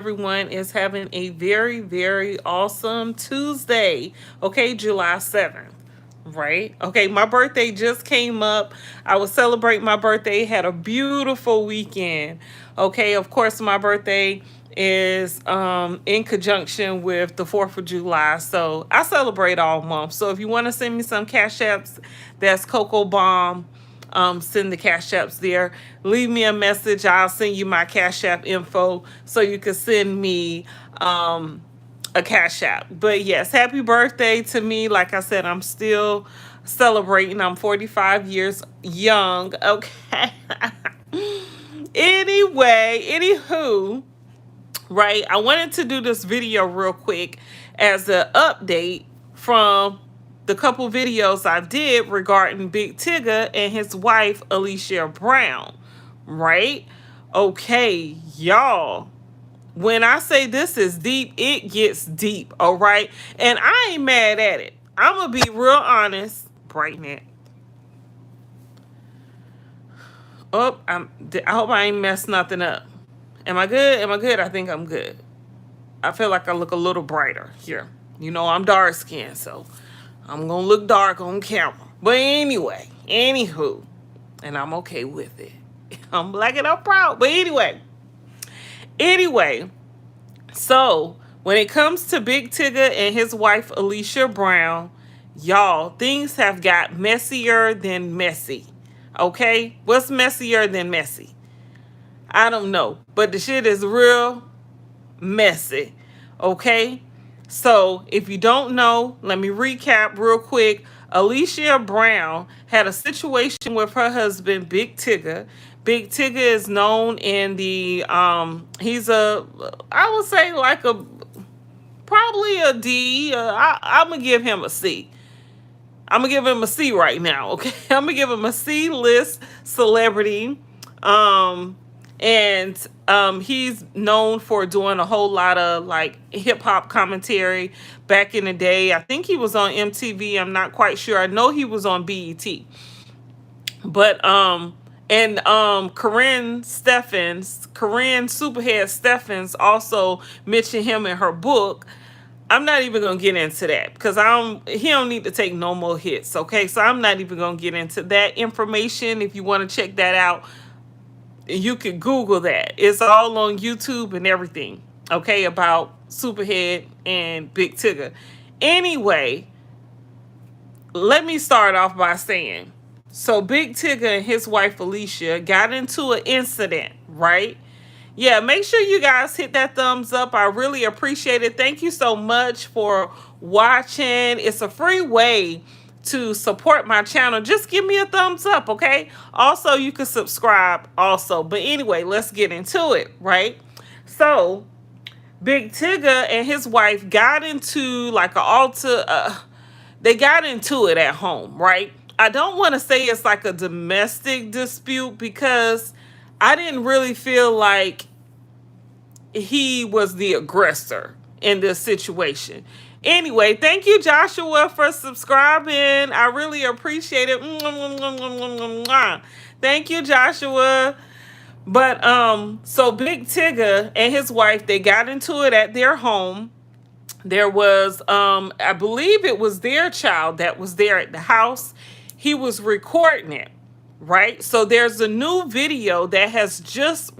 everyone is having a very awesome Tuesday. Okay, July 7th. Right? Okay, my birthday just came up. I was celebrating my birthday, had a beautiful weekend. Okay, of course, my birthday is in conjunction with the 4th of July. So I celebrate all month. So if you want to send me some cash apps, that's Coco Bomb. Send the cash apps there. Leave me a message. I'll send you my cash app info so you can send me a cash app. But yes, happy birthday to me. Like I said, I'm still celebrating. I'm 45 years young. Okay. Anyway, anywho, right? I wanted to do this video real quick as an update from the couple videos I did regarding Big Tigger and his wife, Alicia Brown, right? Okay, y'all. When I say this is deep, it gets deep, all right? And I ain't mad at it. I'm going to be real honest. Brighten it. Oh, I hope I ain't messed nothing up. Am I good? Am I good? I think I'm good. I feel like I look a little brighter here. You know, I'm dark skinned, so I'm going to look dark on camera. But anyway, anywho, and I'm okay with it. I'm black and I'm proud. But anyway, so when it comes to Big Tigger and his wife, Alicia Brown, y'all, things have got messier than messy. Okay? What's messier than messy? I don't know. But the shit is real messy. Okay? So if you don't know, let me recap real quick. Alicia Brown had a situation with her husband, Big Tigger. Big Tigger is known in the, he's I would say like probably a D. I'm going to give him a C. I'm going to give him a C right now, okay? I'm going to give him a C-list celebrity. And he's known for doing a whole lot of like hip hop commentary back in the day. I think he was on MTV. I'm not quite sure. I know he was on BET. But Corinne Superhead Steffens also mentioned him in her book. I'm not even gonna get into that because he don't need to take no more hits. Okay, so I'm not even gonna get into that information. If you want to check that out, you can Google that. It's all on YouTube and everything, okay, about Superhead and Big Tigger. Anyway, let me start off by saying, so Big Tigger and his wife Alicia got into an incident, right? Yeah, make sure you guys hit that thumbs up. I really appreciate it. Thank you so much for watching. It's a free way to support my channel. Just give me a thumbs up, okay? Also, you can subscribe also. But anyway, let's get into it, right? So, Big Tigger and his wife got into like they got into it at home, right? I don't want to say it's like a domestic dispute because I didn't really feel like he was the aggressor in this situation. Anyway, thank you, Joshua, for subscribing. I really appreciate it. Thank you, Joshua. But so Big Tigger and his wife, they got into it at their home. There was I believe it was their child that was there at the house. He was recording it, right? So there's a new video that has just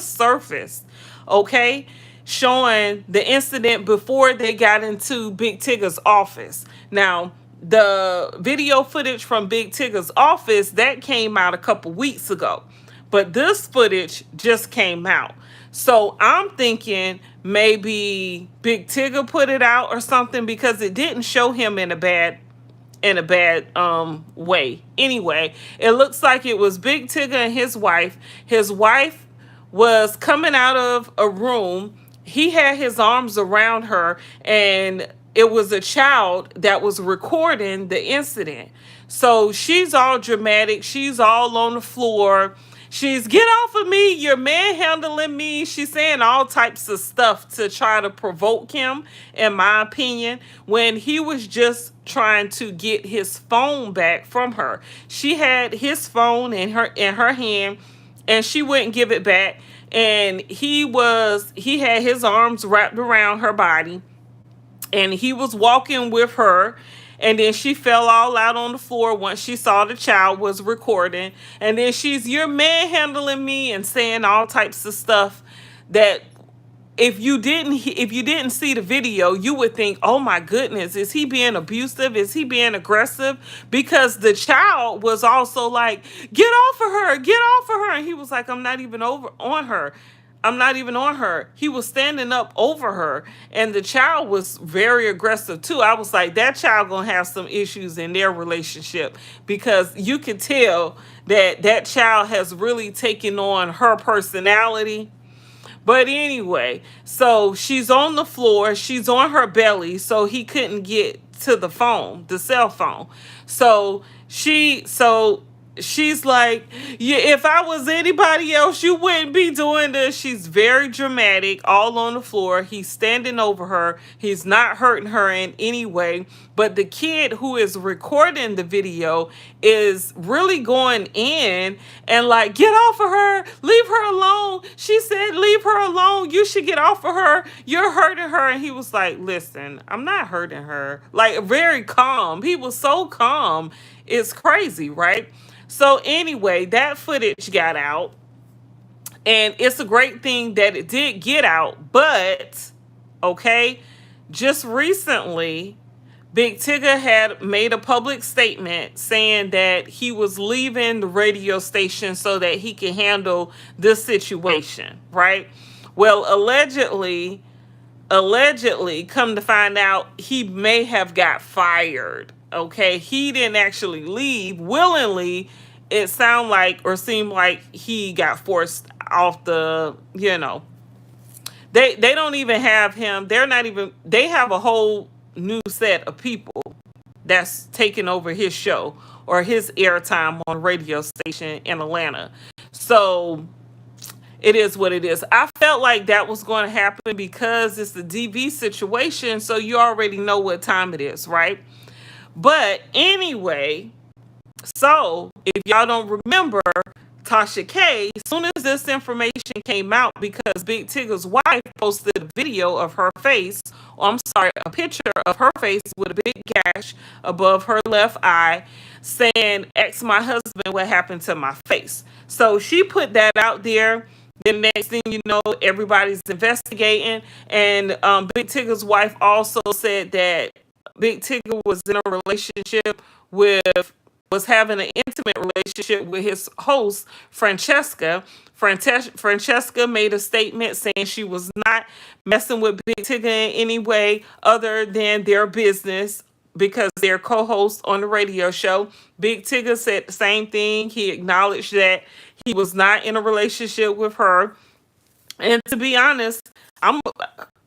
surfaced, okay, showing the incident before they got into Big Tigger's office. Now, the video footage from Big Tigger's office, that came out a couple weeks ago. But this footage just came out. So I'm thinking maybe Big Tigger put it out or something because it didn't show him in a bad way. Anyway, it looks like it was Big Tigger and his wife. His wife was coming out of a room. He had his arms around her, and it was a child that was recording the incident. So she's all dramatic. She's all on the floor. She's, get off of me, you're manhandling me. She's saying all types of stuff to try to provoke him, in my opinion, when he was just trying to get his phone back from her. She had his phone in her hand, and she wouldn't give it back. and he had his arms wrapped around her body, and he was walking with her, and then she fell all out on the floor once she saw the child was recording, and then you're manhandling me and saying all types of stuff that if you didn't see the video, you would think, oh my goodness, is he being abusive, is he being aggressive? Because the child was also like, get off of her, get off of her, and he was like, I'm not even over on her, I'm not even on her. He was standing up over her, and the child was very aggressive too. I was like, that child gonna have some issues in their relationship, because you could tell that that child has really taken on her personality. But anyway, so she's on the floor, she's on her belly, so he couldn't get to the phone, the cell phone. So she's like, yeah, if I was anybody else, you wouldn't be doing this. She's very dramatic, all on the floor. He's standing over her. He's not hurting her in any way. But the kid who is recording the video is really going in and like, get off of her, leave her alone. She said, leave her alone. You should get off of her. You're hurting her. And he was like, listen, I'm not hurting her. Like, very calm. He was so calm. It's crazy, right? So anyway, that footage got out, and it's a great thing that it did get out. But okay, just recently, Big Tigger had made a public statement saying that he was leaving the radio station so that he can handle this situation, right? Well, allegedly, come to find out, he may have got fired. Okay, he didn't actually leave willingly. It sounded like, or seemed like, he got forced off the, they don't even have him. They're not even, they have a whole new set of people that's taking over his show or his airtime on a radio station in Atlanta. So it is what it is. I felt like that was going to happen because it's the DV situation, so you already know what time it is, right? But anyway, so if y'all don't remember, Tasha K, as soon as this information came out, because Big Tigger's wife posted a video of her face, a picture of her face with a big gash above her left eye, saying, ask my husband what happened to my face. So she put that out there. Then next thing you know, everybody's investigating. And Big Tigger's wife also said that Big Tigger was in a relationship was having an intimate relationship with his host, Francesca. Francesca made a statement saying she was not messing with Big Tigger in any way other than their business, because they're co-hosts on the radio show. Big Tigger said the same thing. He acknowledged that he was not in a relationship with her. And to be honest,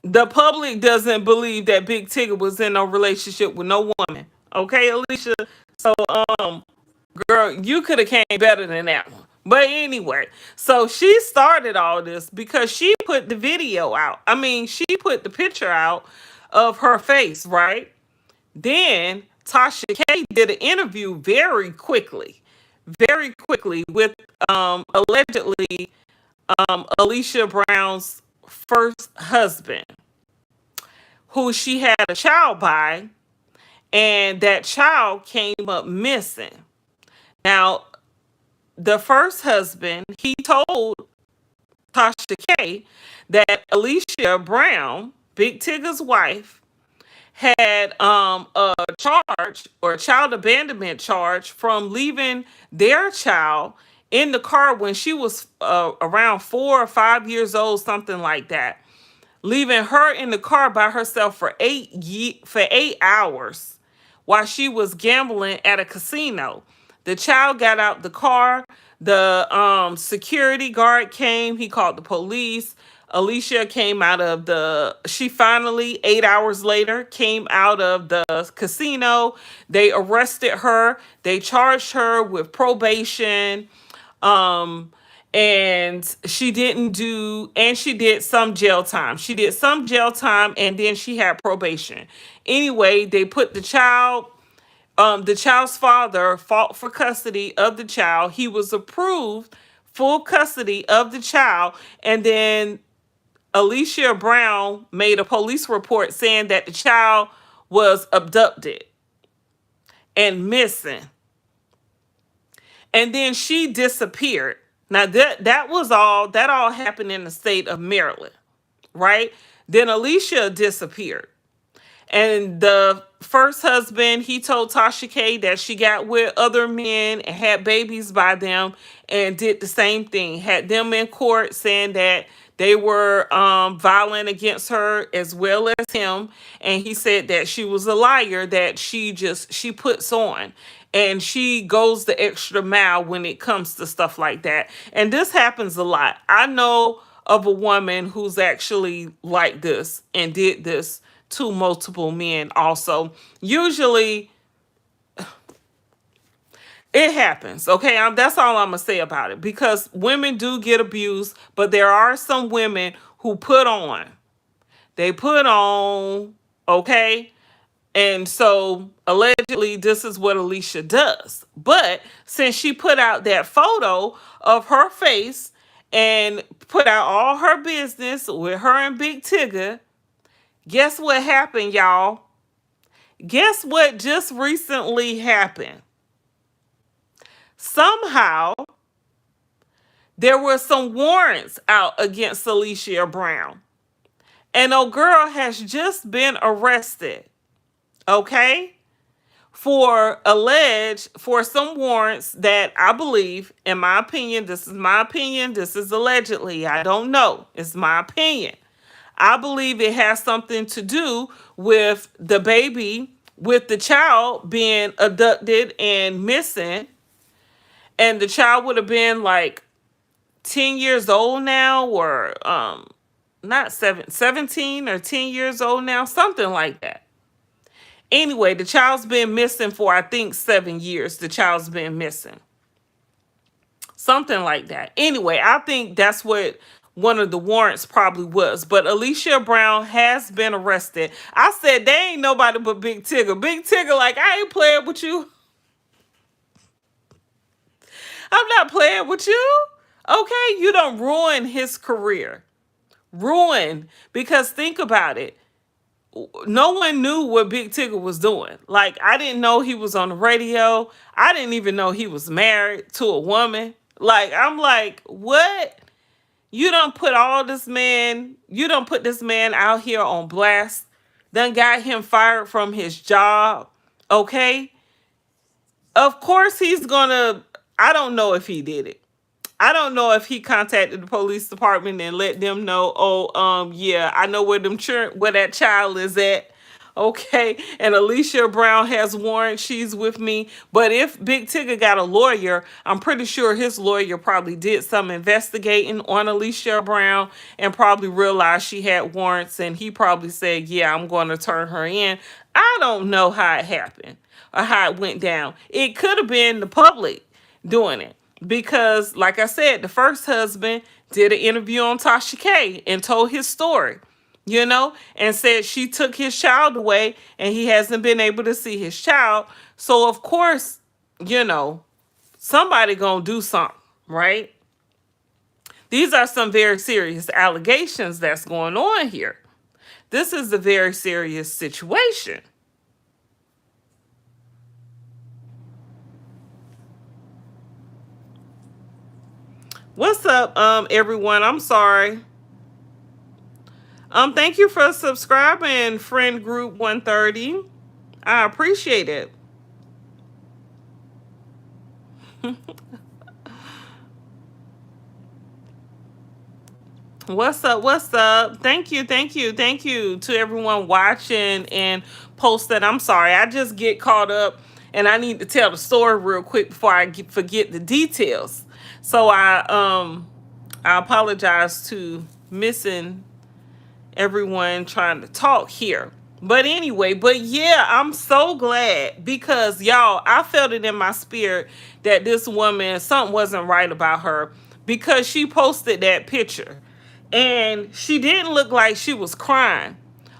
the public doesn't believe that Big Tigger was in a relationship with no woman. Okay, Alicia? So, girl, you could have came better than that one. But anyway, so she started all this because she put the video out. I mean, she put the picture out of her face, right? Then Tasha K did an interview very quickly with allegedly Alicia Brown's first husband, who she had a child by, and that child came up missing. Now, the first husband, he told Tasha K that Alicia Brown, Big Tigger's wife, had a charge or a child abandonment charge from leaving their child in the car when she was around 4 or 5 years old, something like that. Leaving her in the car by herself for 8 hours while she was gambling at a casino. The child got out the car. The security guard came. He called the police. Alicia came out of she finally, 8 hours later, came out of the casino. They arrested her. They charged her with probation. And she did some jail time. She did some jail time, and then she had probation. Anyway, they put the child's father fought for custody of the child. He was approved full custody of the child, and then Alicia Brown made a police report saying that the child was abducted and missing. And then she disappeared. Now that all happened in the state of Maryland, right? Then Alicia disappeared. And the first husband, he told Tasha K that she got with other men and had babies by them and did the same thing. Had them in court saying that they were violent against her as well as him. And he said that she was a liar, that she puts on. And she goes the extra mile when it comes to stuff like that. And this happens a lot. I know of a woman who's actually like this and did this to multiple men also. Usually it happens, okay? That's all I'm going to say about it, because women do get abused, but there are some women who put on. They put on, okay? And so allegedly this is what Alicia does. But since she put out that photo of her face and put out all her business with her and Big Tigger, guess what happened, y'all? Guess what just recently happened? Somehow, there were some warrants out against Alicia Brown. And old girl has just been arrested, okay? For some warrants that I believe, in my opinion, this is allegedly, I don't know, it's my opinion. I believe it has something to do with the baby, with the child being abducted and missing. And the child would have been like 10 years old now, or not 17 or 10 years old now, something like that. Anyway, the child's been missing for, I think, 7 years. The child's been missing. Something like that. Anyway, I think that's what one of the warrants probably was. But Alicia Brown has been arrested. I said, they ain't nobody but Big Tigger. Big Tigger, like, I ain't playing with you. I'm not playing with you. Okay, you don't ruin his career. Ruin. Because think about it. No one knew what Big Tigger was doing. Like, I didn't know he was on the radio. I didn't even know he was married to a woman. Like, I'm like, what? You don't put this man out here on blast. Done got him fired from his job. Okay? Of course he's gonna, I don't know if he did it. I don't know if he contacted the police department and let them know, yeah, I know where that child is at. Okay, and Alicia Brown has warrants. She's with me. But if Big Tigger got a lawyer, I'm pretty sure his lawyer probably did some investigating on Alicia Brown and probably realized she had warrants, and he probably said, yeah, I'm going to turn her in. I don't know how it happened or how it went down. It could have been the public doing it. Because, like I said, the first husband did an interview on Tasha K and told his story, and said she took his child away and he hasn't been able to see his child. So, of course, somebody gonna do something, right? These are some very serious allegations that's going on here. This is a very serious situation. What's up, everyone? I'm sorry. Thank you for subscribing, friend group 130. I appreciate it. What's up? What's up? Thank you to everyone watching and posting. I'm sorry, I just get caught up and I need to tell the story real quick before I forget the details. So I apologize to missing everyone trying to talk here. But anyway, yeah, I'm so glad, because y'all, I felt it in my spirit that this woman, something wasn't right about her, because she posted that picture and she didn't look like she was crying.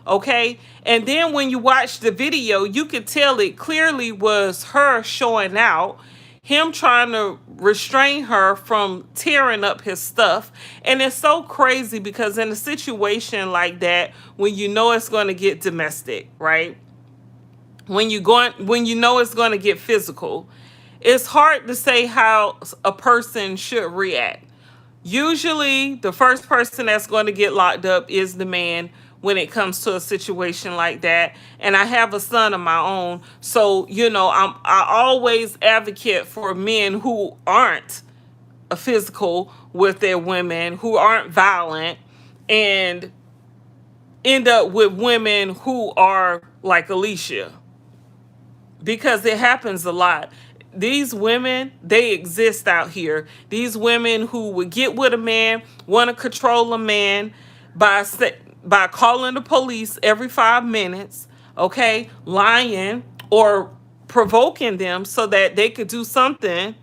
Okay. And then when you watch the video, you could tell it clearly was her showing out. him trying to restrain her from tearing up his stuff. And it's so crazy because in a situation like that, when you know it's going to get domestic, right? When you know it's going to get physical, it's hard to say how a person should react. Usually, the first person that's going to get locked up is the man when it comes to a situation like that. And I have a son of my own, so I always advocate for men who aren't physical with their women, who aren't violent, and end up with women who are like Alicia, because it happens a lot. These women, they exist out here. These women who would get with a man, want to control a man by calling the police every 5 minutes, okay, lying or provoking them so that they could do something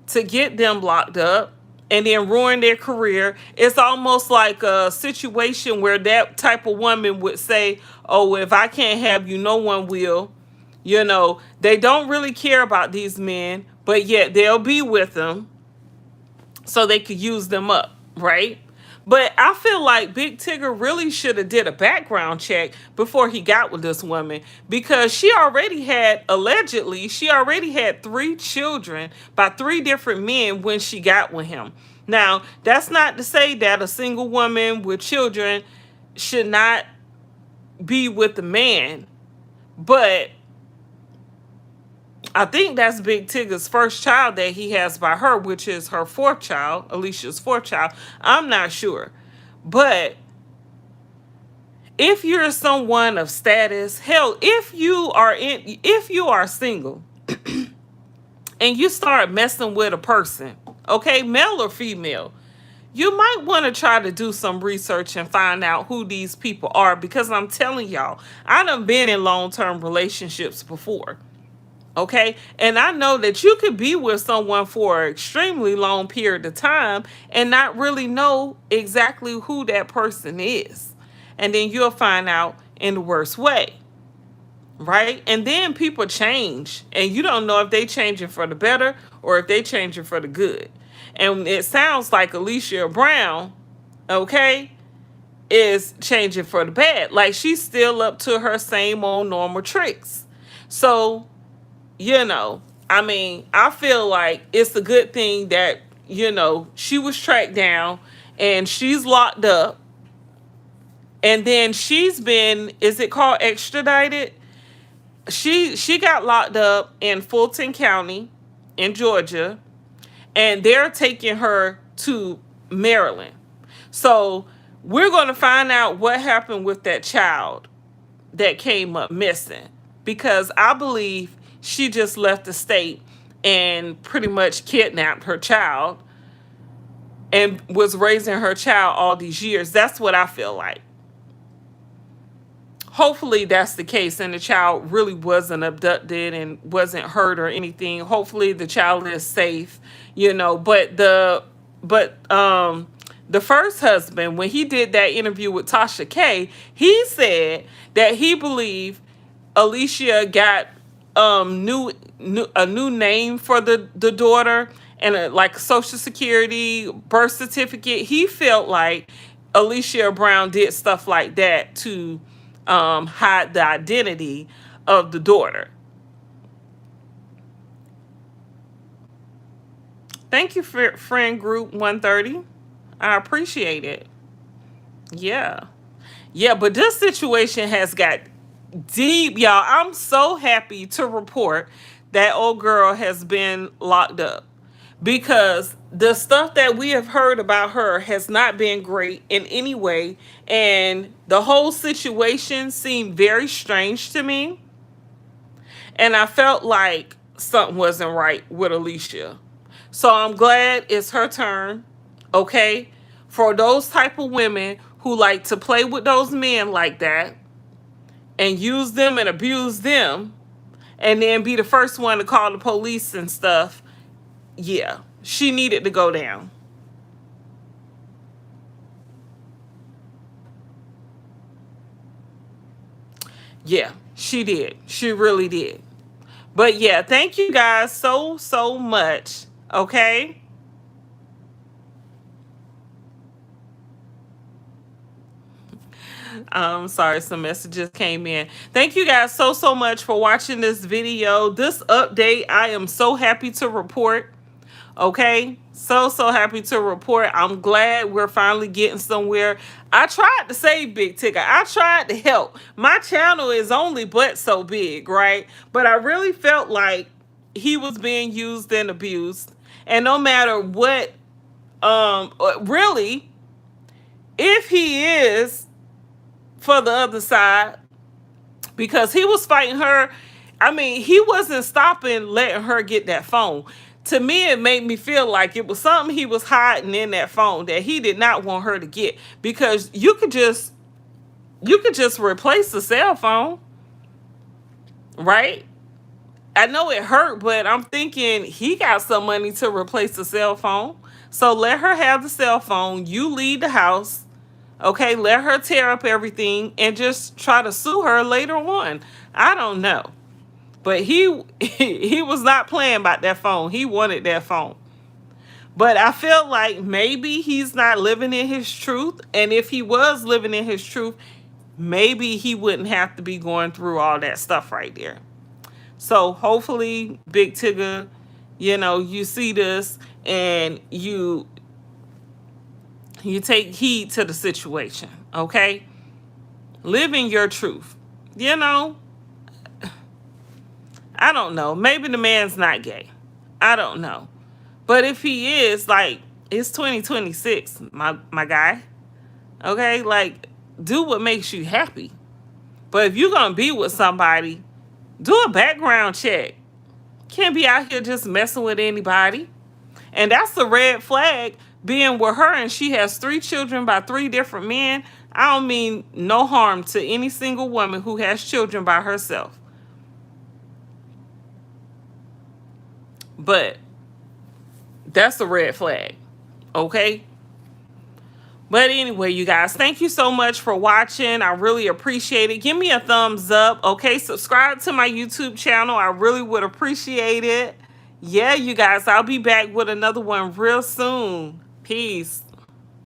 to get them locked up and then ruin their career. It's almost like a situation where that type of woman would say, oh, if I can't have you, no one will. They don't really care about these men, but yet they'll be with them so they could use them up, right? But I feel like Big Tigger really should have did a background check before he got with this woman, because allegedly she already had 3 children by 3 different men when she got with him. Now, that's not to say that a single woman with children should not be with the man, but I think that's Big Tigger's first child that he has by her, which is her 4th child, Alicia's 4th child. I'm not sure. But if you're someone of status, hell, if you are single and you start messing with a person, okay, male or female, you might want to try to do some research and find out who these people are, because I'm telling y'all, I done been in long-term relationships before. Okay, and I know that you could be with someone for an extremely long period of time and not really know exactly who that person is. And then you'll find out in the worst way, right? And then people change, and you don't know if they changing for the better or if they changing for the good. And it sounds like Alicia Brown, okay, is changing for the bad. Like, she's still up to her same old normal tricks. So, I feel like it's a good thing that, she was tracked down and she's locked up. And then she's been, is it called extradited? She got locked up in Fulton County in Georgia, and they're taking her to Maryland. So we're going to find out what happened with that child that came up missing, because I believe she just left the state and pretty much kidnapped her child and was raising her child all these years. That's what I feel like. Hopefully that's the case and the child really wasn't abducted and wasn't hurt or anything. Hopefully the child is safe, but the first husband, when he did that interview with Tasha K, he said that he believed Alicia got a new name for the daughter, and like Social Security, birth certificate. He felt like Alicia Brown did stuff like that to hide the identity of the daughter. Thank you for friend group 130. I appreciate it. Yeah, but this situation has got deep, y'all. I'm so happy to report that old girl has been locked up, because the stuff that we have heard about her has not been great in any way, and the whole situation seemed very strange to me, and I felt like something wasn't right with Alicia. So I'm glad it's her turn, okay? For those type of women who like to play with those men like that and use them and abuse them and then be the first one to call the police and stuff, yeah, she needed to go down. Yeah, she did. She really did. But yeah, thank you guys so much. Okay. Sorry, some messages came in. Thank you guys so much for watching this video. This update, I am so happy to report. Okay, so happy to report. I'm glad we're finally getting somewhere. I tried to save Big Tigger. I tried to help. My channel is only but so big, right? But I really felt like he was being used and abused. And no matter what, really, if he is for the other side, because he was fighting her. I mean, he wasn't stopping letting her get that phone. To me, it made me feel like it was something he was hiding in that phone that he did not want her to get, because you could just replace the cell phone, right? I know it hurt, but I'm thinking he got some money to replace the cell phone. So let her have the cell phone. You leave the house. Okay, let her tear up everything and just try to sue her later on. I don't know. But he was not playing about that phone. He wanted that phone. But I feel like maybe he's not living in his truth. And if he was living in his truth, maybe he wouldn't have to be going through all that stuff right there. So hopefully, Big Tigger, you see this and you take heed to the situation, okay? Live in your truth. I don't know. Maybe the man's not gay. I don't know. But if he is, like, it's 2026, my guy. Okay? Like, do what makes you happy. But if you're going to be with somebody, do a background check. Can't be out here just messing with anybody. And that's the red flag, being with her and she has 3 children by 3 different men. I don't mean no harm to any single woman who has children by herself. But that's a red flag, okay? But anyway, you guys, thank you so much for watching. I really appreciate it. Give me a thumbs up, okay? Subscribe to my YouTube channel. I really would appreciate it. Yeah, you guys, I'll be back with another one real soon. Peace.